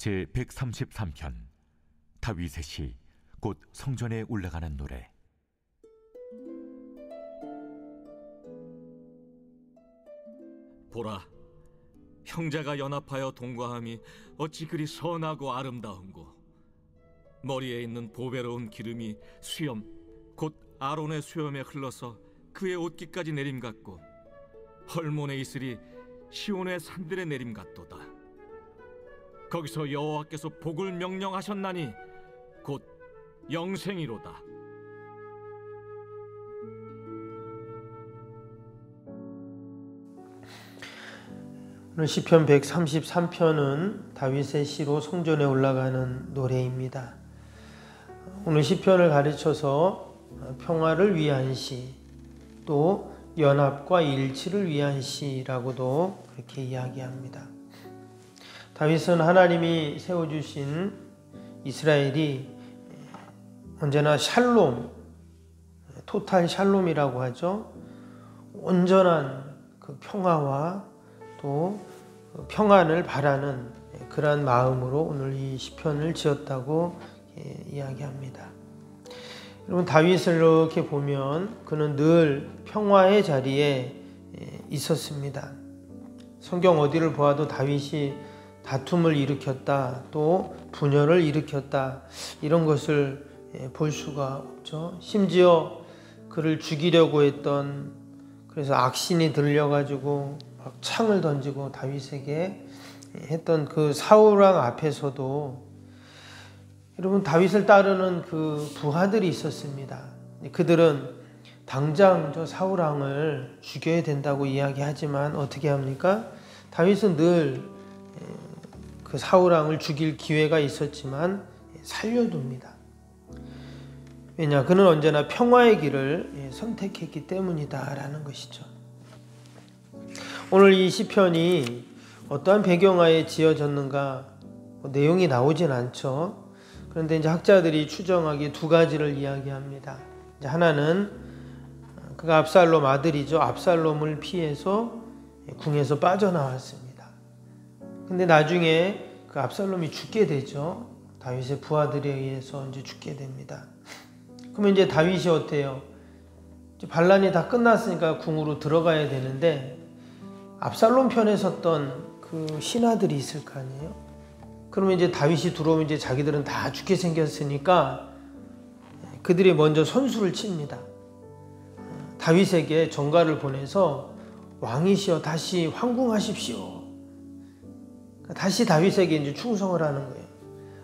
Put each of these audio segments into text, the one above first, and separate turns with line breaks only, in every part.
제133편 다윗의 시 곧 성전에 올라가는 노래.
보라, 형제가 연합하여 동거함이 어찌 그리 선하고 아름다운고. 머리에 있는 보배로운 기름이 수염 곧 아론의 수염에 흘러서 그의 옷깃까지 내림 같고, 헐몬에 있으리 시온의 산들의 내림 같도다. 거기서 여호와께서 복을 명령하셨나니 곧 영생이로다.
오늘 시편 133편은 다윗의 시로 성전에 올라가는 노래입니다. 오늘 시편을 가르쳐서 평화를 위한 시, 또 연합과 일치를 위한 시라고도 그렇게 이야기합니다. 다윗은 하나님이 세워주신 이스라엘이 언제나 샬롬, 토탈 샬롬이라고 하죠. 온전한 그 평화와 또 평안을 바라는 그러한 마음으로 오늘 이 시편을 지었다고 이야기합니다. 여러분, 다윗을 이렇게 보면 그는 늘 평화의 자리에 있었습니다. 성경 어디를 보아도 다윗이 다툼을 일으켰다, 또 분열을 일으켰다, 이런 것을 볼 수가 없죠. 심지어 그를 죽이려고 했던, 그래서 악신이 들려가지고 막 창을 던지고 다윗에게 했던 그 사울왕 앞에서도 여러분, 다윗을 따르는 그 부하들이 있었습니다. 그들은 당장 저 사울왕을 죽여야 된다고 이야기하지만 어떻게 합니까? 다윗은 늘 그 사울왕을 죽일 기회가 있었지만 살려둡니다. 왜냐? 그는 언제나 평화의 길을 선택했기 때문이다라는 것이죠. 오늘 이 시편이 어떠한 배경하에 지어졌는가 내용이 나오진 않죠. 그런데 이제 학자들이 추정하기에 두 가지를 이야기합니다. 이제 하나는 그가 압살롬 아들이죠. 압살롬을 피해서 궁에서 빠져나왔습니다. 근데 나중에 그 압살롬이 죽게 되죠. 다윗의 부하들에 의해서 이제 죽게 됩니다. 그러면 이제 다윗이 어때요? 이제 반란이 다 끝났으니까 궁으로 들어가야 되는데 압살롬 편에 섰던 그 신하들이 있을 거 아니에요? 그러면 이제 다윗이 들어오면 이제 자기들은 다 죽게 생겼으니까 그들이 먼저 선수를 칩니다. 다윗에게 전가를 보내서 왕이시여 다시 황궁하십시오. 다시 다윗에게 이제 충성을 하는 거예요.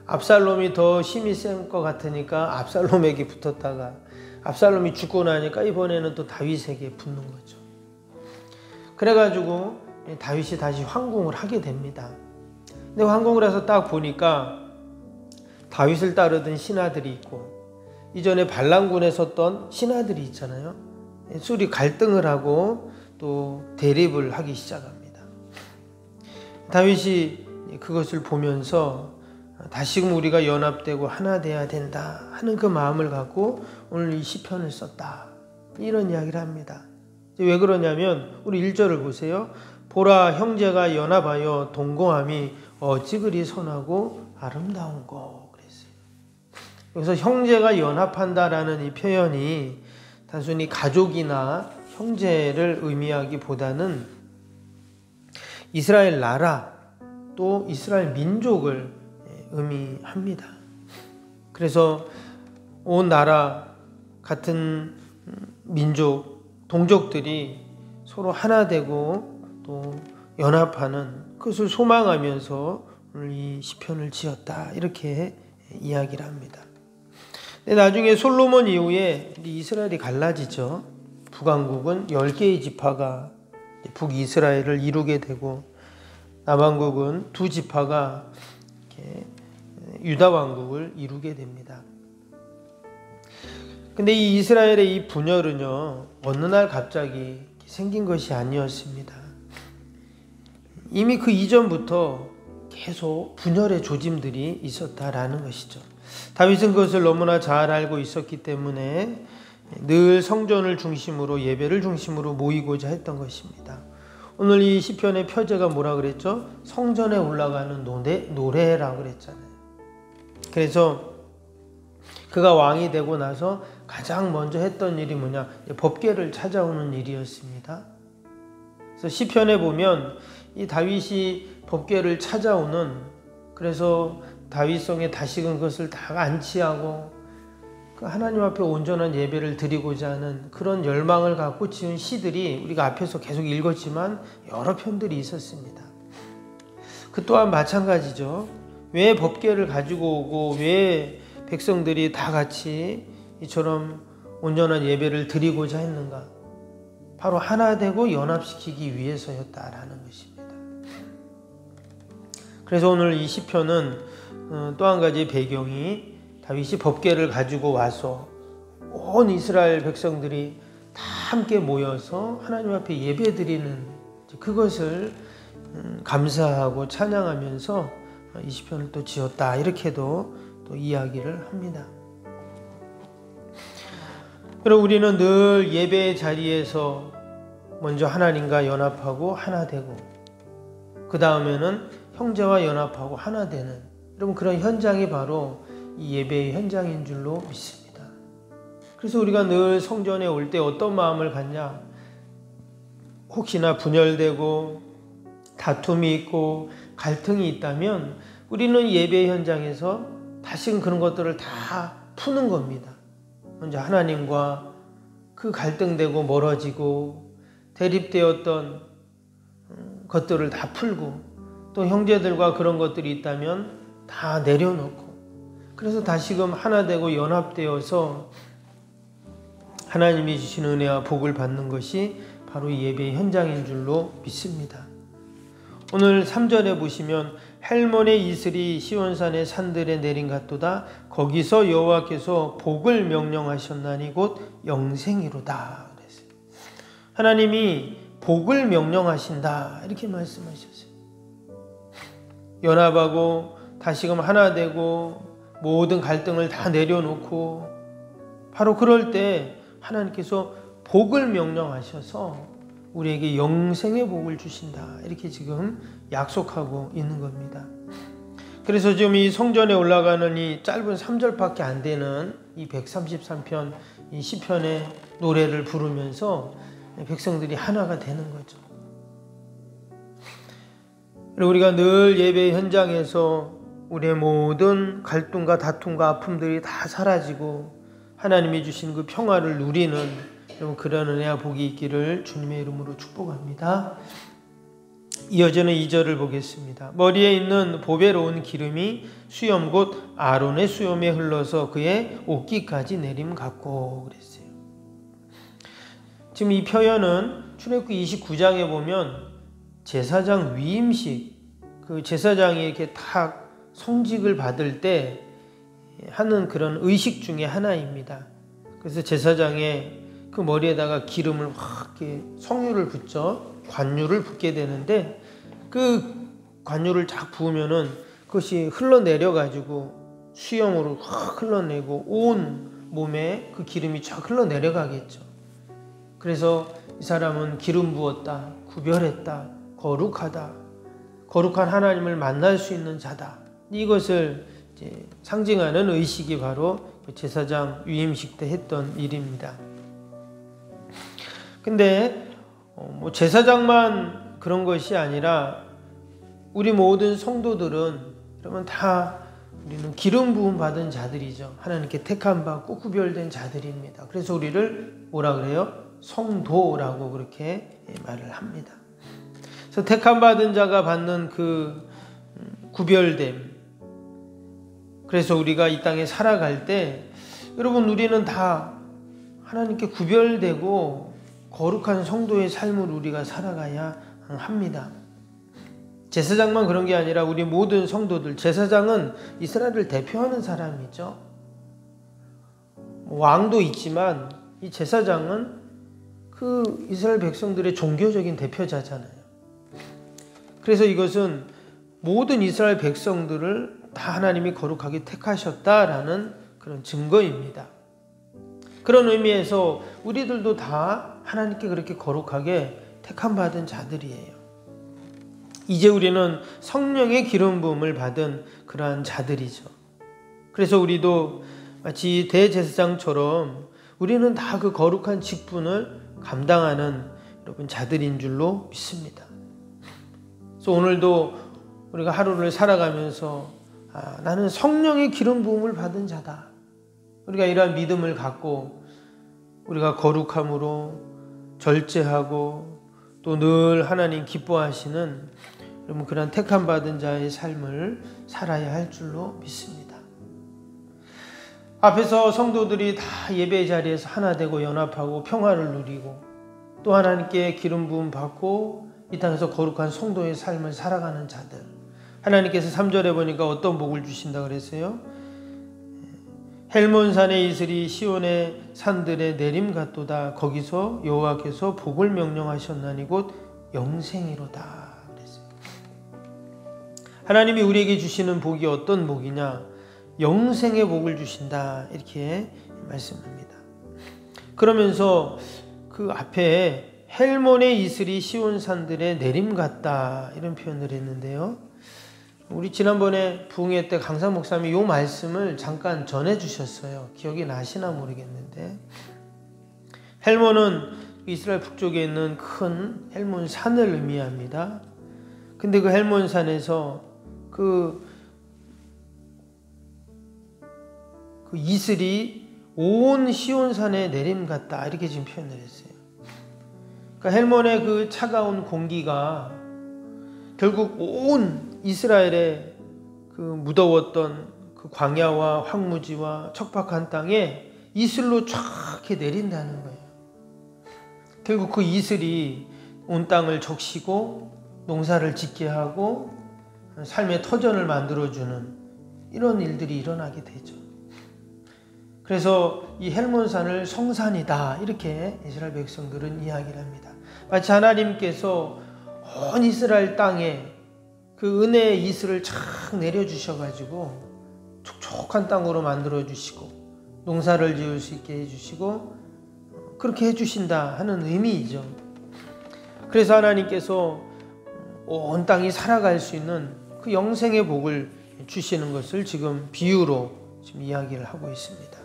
압살롬이 더 힘이 센 것 같으니까 압살롬에게 붙었다가 압살롬이 죽고 나니까 이번에는 또 다윗에게 붙는 거죠. 그래가지고 다윗이 다시 황궁을 하게 됩니다. 근데 황궁을 해서 딱 보니까 다윗을 따르던 신하들이 있고 이전에 반란군에 섰던 신하들이 있잖아요. 둘이 갈등을 하고 또 대립을 하기 시작합니다. 다윗이 그것을 보면서 다시금 우리가 연합되고 하나 돼야 된다 하는 그 마음을 갖고 오늘 이 시편을 썼다, 이런 이야기를 합니다. 왜 그러냐면 우리 1절을 보세요. 보라, 형제가 연합하여 동거함이 어찌 그리 선하고 아름다운고 그랬어요. 여기서 형제가 연합한다라는 이 표현이 단순히 가족이나 형제를 의미하기보다는 이스라엘 나라 또 이스라엘 민족을 의미합니다. 그래서 온 나라 같은 민족, 동족들이 서로 하나 되고 또 연합하는 그것을 소망하면서 오늘 이 시편을 지었다, 이렇게 이야기를 합니다. 근데 나중에 솔로몬 이후에 이스라엘이 갈라지죠. 북왕국은 10개의 지파가 북이스라엘을 이루게 되고 남왕국은 2지파가 유다 왕국을 이루게 됩니다. 근데 이 이스라엘의 이 분열은요, 어느 날 갑자기 생긴 것이 아니었습니다. 이미 그 이전부터 계속 분열의 조짐들이 있었다라는 것이죠. 다윗은 그것을 너무나 잘 알고 있었기 때문에 늘 성전을 중심으로, 예배를 중심으로 모이고자 했던 것입니다. 오늘 이 시편의 표제가 뭐라 그랬죠? 성전에 올라가는 노래라고 그랬잖아요. 그래서 그가 왕이 되고 나서 가장 먼저 했던 일이 뭐냐? 법궤를 찾아오는 일이었습니다. 그래서 시편에 보면 이 다윗이 법궤를 찾아오는, 그래서 다윗성에 다시금 그것을 다 안치하고 그 하나님 앞에 온전한 예배를 드리고자 하는 그런 열망을 갖고 지은 시들이 우리가 앞에서 계속 읽었지만 여러 편들이 있었습니다. 그 또한 마찬가지죠. 왜 법궤를 가지고 오고 왜 백성들이 다 같이 이처럼 온전한 예배를 드리고자 했는가? 바로 하나 되고 연합시키기 위해서였다라는 것입니다. 그래서 오늘 이 시편은 또 한 가지 배경이 다윗이 법궤를 가지고 와서 온 이스라엘 백성들이 다 함께 모여서 하나님 앞에 예배드리는 그것을 감사하고 찬양하면서 이 시편을 또 지었다, 이렇게도 또 이야기를 합니다. 그리고 우리는 늘 예배의 자리에서 먼저 하나님과 연합하고 하나 되고 그 다음에는 형제와 연합하고 하나 되는, 여러분 그런 현장이 바로 이 예배의 현장인 줄로 믿습니다. 그래서 우리가 늘 성전에 올 때 어떤 마음을 갖냐? 혹시나 분열되고 다툼이 있고 갈등이 있다면 우리는 예배 현장에서 다시금 그런 것들을 다 푸는 겁니다. 먼저 하나님과 그 갈등되고 멀어지고 대립되었던 것들을 다 풀고, 또 형제들과 그런 것들이 있다면 다 내려놓고, 그래서 다시금 하나 되고 연합되어서 하나님이 주신 은혜와 복을 받는 것이 바로 예배의 현장인 줄로 믿습니다. 오늘 3절에 보시면 헬몬의 이슬이 시온산의 산들에 내린 같도다. 거기서 여호와께서 복을 명령하셨나니 곧 영생이로다. 그랬어요. 하나님이 복을 명령하신다, 이렇게 말씀하셨어요. 연합하고 다시금 하나 되고 모든 갈등을 다 내려놓고, 바로 그럴 때 하나님께서 복을 명령하셔서 우리에게 영생의 복을 주신다, 이렇게 지금 약속하고 있는 겁니다. 그래서 지금 이 성전에 올라가는 이 짧은 3절밖에 안 되는 이 133편 이 시편의 노래를 부르면서 백성들이 하나가 되는 거죠. 우리가 늘 예배 현장에서 우리의 모든 갈등과 다툼과 아픔들이 다 사라지고 하나님이 주신 그 평화를 누리는 그런 은혜와 복이 있기를 주님의 이름으로 축복합니다. 이어지는 2절을 보겠습니다. 머리에 있는 보배로운 기름이 수염 곧 아론의 수염에 흘러서 그의 옷깃까지 내림 같고, 그랬어요. 지금 이 표현은 출애굽기 29장에 보면 제사장 위임식, 그 제사장이 이렇게 탁 성직을 받을 때 하는 그런 의식 중에 하나입니다. 그래서 제사장의 그 머리에다가 기름을 확 이렇게 성유를 붓죠. 관유를 붓게 되는데 그 관유를 쫙 부으면은 그것이 흘러내려 가지고 수염으로 확 흘러내고 온 몸에 그 기름이 쫙 흘러내려가겠죠. 그래서 이 사람은 기름 부었다, 구별했다, 거룩하다, 거룩한 하나님을 만날 수 있는 자다. 이것을 이제 상징하는 의식이 바로 제사장 위임식 때 했던 일입니다. 근데 제사장만 그런 것이 아니라 우리 모든 성도들은, 그러면 다 우리는 기름 부음 받은 자들이죠. 하나님께 택함 받고 구별된 자들입니다. 그래서 우리를 뭐라 그래요? 성도라고 그렇게 말을 합니다. 그래서 택함 받은 자가 받는 그 구별됨, 그래서 우리가 이 땅에 살아갈 때 여러분 우리는 다 하나님께 구별되고 거룩한 성도의 삶을 우리가 살아가야 합니다. 제사장만 그런 게 아니라 우리 모든 성도들, 제사장은 이스라엘을 대표하는 사람이죠. 왕도 있지만 이 제사장은 그 이스라엘 백성들의 종교적인 대표자잖아요. 그래서 이것은 모든 이스라엘 백성들을 다 하나님이 거룩하게 택하셨다라는 그런 증거입니다. 그런 의미에서 우리들도 다 하나님께 그렇게 거룩하게 택함 받은 자들이에요. 이제 우리는 성령의 기름 부음을 받은 그러한 자들이죠. 그래서 우리도 마치 대제사장처럼 우리는 다 그 거룩한 직분을 감당하는 여러분 자들인 줄로 믿습니다. 그래서 오늘도 우리가 하루를 살아가면서 나는 성령의 기름 부음을 받은 자다. 우리가 이러한 믿음을 갖고 우리가 거룩함으로 절제하고 또 늘 하나님 기뻐하시는 여러분 그런 택함 받은 자의 삶을 살아야 할 줄로 믿습니다. 앞에서 성도들이 다 예배 자리에서 하나 되고 연합하고 평화를 누리고 또 하나님께 기름 부음 받고 이 땅에서 거룩한 성도의 삶을 살아가는 자들, 하나님께서 3절에 보니까 어떤 복을 주신다 그랬어요? 헬몬산의 이슬이 시온의 산들의 내림 같도다. 거기서 여호와께서 복을 명령하셨나니 곧 영생이로다. 하나님이 우리에게 주시는 복이 어떤 복이냐? 영생의 복을 주신다. 이렇게 말씀합니다. 그러면서 그 앞에 헬몬의 이슬이 시온 산들의 내림 같다. 이런 표현을 했는데요. 우리 지난번에 부흥회 때 강사 목사님이 이 말씀을 잠깐 전해주셨어요. 기억이 나시나 모르겠는데 헬몬은 이스라엘 북쪽에 있는 큰 헬몬 산을 의미합니다. 근데 그 헬몬 산에서 그 이슬이 온 시온산에 내림 같다 이렇게 지금 표현을 했어요. 그러니까 헬몬의 그 차가운 공기가 결국 온 이스라엘의 그 무더웠던 그 광야와 황무지와 척박한 땅에 이슬로 쫙 이렇게 내린다는 거예요. 결국 그 이슬이 온 땅을 적시고 농사를 짓게 하고 삶의 터전을 만들어주는 이런 일들이 일어나게 되죠. 그래서 이 헬몬산을 성산이다 이렇게 이스라엘 백성들은 이야기를 합니다. 마치 하나님께서 온 이스라엘 땅에 그 은혜의 이슬을 착 내려주셔가지고 촉촉한 땅으로 만들어주시고 농사를 지을 수 있게 해주시고 그렇게 해주신다 하는 의미이죠. 그래서 하나님께서 온 땅이 살아갈 수 있는 그 영생의 복을 주시는 것을 지금 비유로 지금 이야기를 하고 있습니다.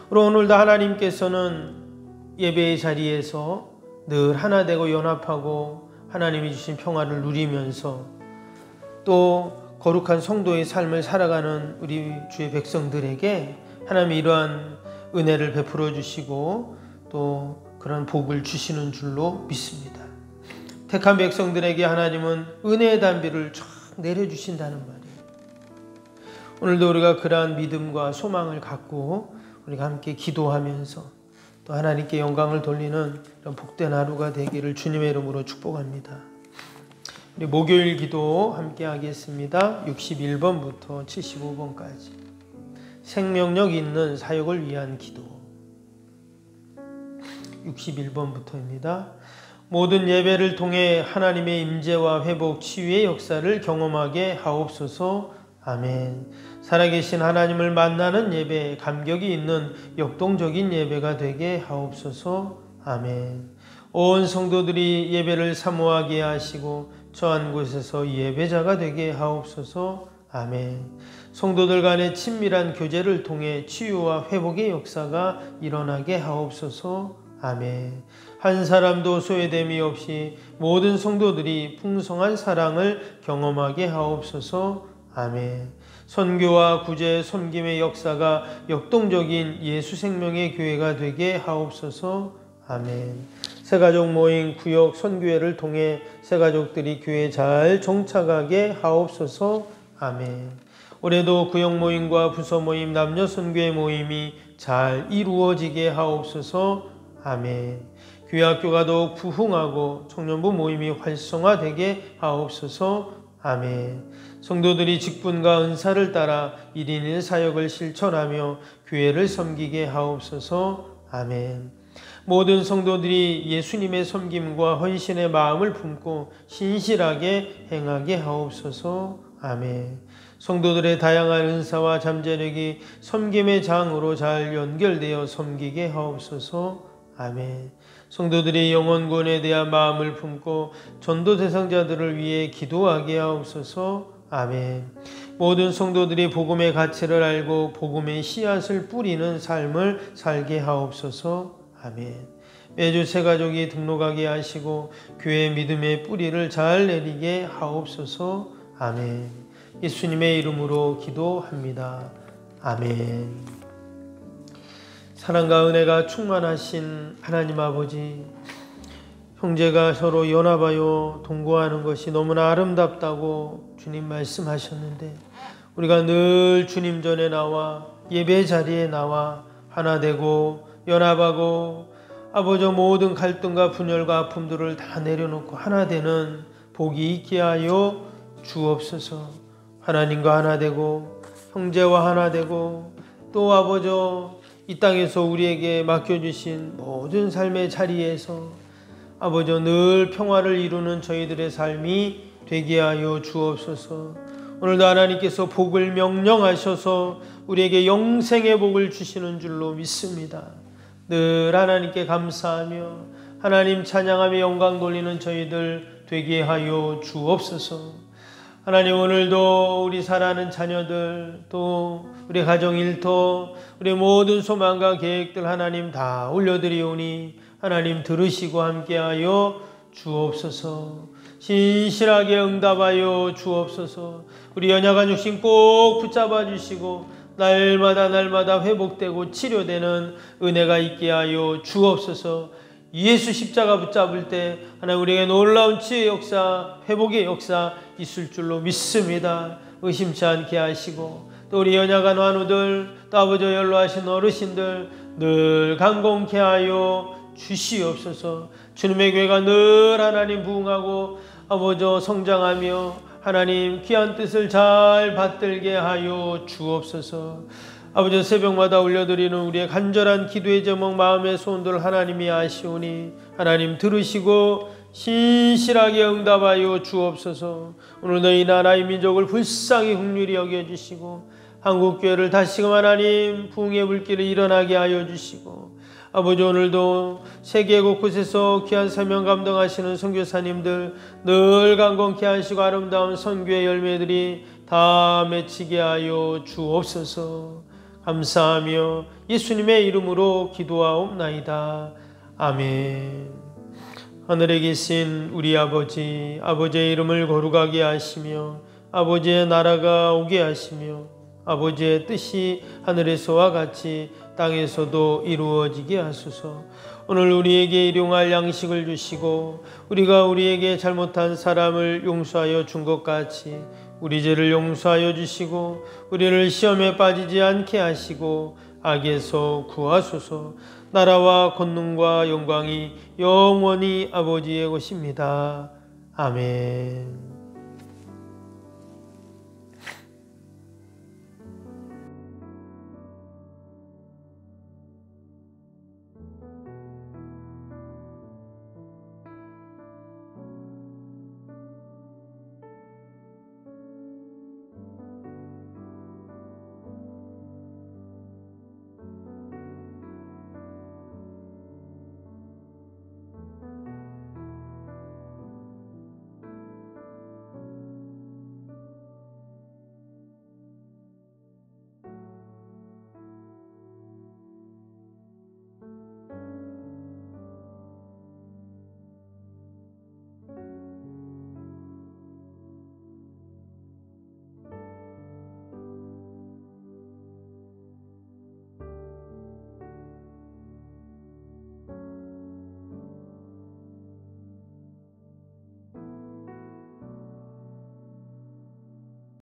그리고 오늘도 하나님께서는 예배의 자리에서 늘 하나 되고 연합하고 하나님이 주신 평화를 누리면서 또 거룩한 성도의 삶을 살아가는 우리 주의 백성들에게 하나님이 이러한 은혜를 베풀어 주시고 또 그런 복을 주시는 줄로 믿습니다. 택한 백성들에게 하나님은 은혜의 단비를 쫙 내려주신다는 말이에요. 오늘도 우리가 그러한 믿음과 소망을 갖고 우리가 함께 기도하면서 또 하나님께 영광을 돌리는 이런 복된 하루가 되기를 주님의 이름으로 축복합니다. 우리 목요일 기도 함께 하겠습니다. 61번부터 75번까지 생명력 있는 사역을 위한 기도 61번부터입니다. 모든 예배를 통해 하나님의 임재와 회복, 치유의 역사를 경험하게 하옵소서. 아멘. 살아계신 하나님을 만나는 예배, 감격이 있는 역동적인 예배가 되게 하옵소서. 아멘. 온 성도들이 예배를 사모하게 하시고 처한 곳에서 예배자가 되게 하옵소서. 아멘. 성도들 간의 친밀한 교제를 통해 치유와 회복의 역사가 일어나게 하옵소서. 아멘. 한 사람도 소외됨이 없이 모든 성도들이 풍성한 사랑을 경험하게 하옵소서. 아멘. 선교와 구제, 섬김의 역사가 역동적인 예수 생명의 교회가 되게 하옵소서. 아멘. 새가족 모임 구역 선교회를 통해 새가족들이 교회에 잘 정착하게 하옵소서. 아멘. 올해도 구역 모임과 부서 모임, 남녀 선교회 모임이 잘 이루어지게 하옵소서. 아멘. 교회 학교가 더욱 부흥하고 청년부 모임이 활성화되게 하옵소서. 아멘. 성도들이 직분과 은사를 따라 1인 1사역을 실천하며 교회를 섬기게 하옵소서. 아멘. 모든 성도들이 예수님의 섬김과 헌신의 마음을 품고 신실하게 행하게 하옵소서. 아멘. 성도들의 다양한 은사와 잠재력이 섬김의 장으로 잘 연결되어 섬기게 하옵소서. 아멘. 성도들이 영혼구원에 대한 마음을 품고 전도 대상자들을 위해 기도하게 하옵소서. 아멘. 모든 성도들이 복음의 가치를 알고 복음의 씨앗을 뿌리는 삶을 살게 하옵소서. 아멘. 매주 새 가족이 등록하게 하시고 교회 믿음의 뿌리를 잘 내리게 하옵소서. 아멘. 예수님의 이름으로 기도합니다. 아멘. 사랑과 은혜가 충만하신 하나님 아버지, 형제가 서로 연합하여 동거하는 것이 너무나 아름답다고 주님 말씀하셨는데, 우리가 늘 주님 전에 나와 예배 자리에 나와 하나 되고 연합하고 아버지 모든 갈등과 분열과 아픔들을 다 내려놓고 하나 되는 복이 있게 하여 주옵소서. 하나님과 하나 되고 형제와 하나 되고 또 아버지 이 땅에서 우리에게 맡겨주신 모든 삶의 자리에서 아버지 늘 평화를 이루는 저희들의 삶이 되게 하여 주옵소서. 오늘도 하나님께서 복을 명령하셔서 우리에게 영생의 복을 주시는 줄로 믿습니다. 늘 하나님께 감사하며 하나님 찬양하며 영광 돌리는 저희들 되게 하여 주옵소서. 하나님, 오늘도 우리 사랑하는 자녀들, 또 우리 가정 일터, 우리 모든 소망과 계획들 하나님 다 올려드리오니 하나님 들으시고 함께하여 주옵소서. 신실하게 응답하여 주옵소서. 우리 연약한 육신 꼭 붙잡아 주시고 날마다 회복되고 치료되는 은혜가 있게 하여 주옵소서. 예수 십자가 붙잡을 때 하나님 우리에게 놀라운 치유의 역사, 회복의 역사 있을 줄로 믿습니다. 의심치 않게 하시고 또 우리 연약한 환우들, 또 아버지 연로하신 어르신들 늘 강건케 하여 주시옵소서. 주님의 교회가 늘 하나님 부흥하고 아버지 성장하며 하나님 귀한 뜻을 잘 받들게 하여 주옵소서. 아버지 새벽마다 올려드리는 우리의 간절한 기도의 제목, 마음의 소원들 하나님이 아시오니 하나님 들으시고 신실하게 응답하여 주옵소서. 오늘도 이 나라의 민족을 불쌍히 긍휼히 여겨주시고 한국교회를 다시금 하나님 부흥의 불길을 일어나게 하여 주시고 아버지 오늘도 세계 곳곳에서 귀한 사명 감당하시는 선교사님들 늘 강건케 하시고 아름다운 선교의 열매들이 다 맺히게 하여 주옵소서. 감사하며 예수님의 이름으로 기도하옵나이다. 아멘. 하늘에 계신 우리 아버지, 아버지의 이름을 거룩하게 하시며 아버지의 나라가 오게 하시며 아버지의 뜻이 하늘에서와 같이 땅에서도 이루어지게 하소서. 오늘 우리에게 일용할 양식을 주시고 우리가 우리에게 잘못한 사람을 용서하여 준 것 같이 우리 죄를 용서하여 주시고 우리를 시험에 빠지지 않게 하시고 악에서 구하소서. 나라와 권능과 영광이 영원히 아버지의 것입니다. 아멘.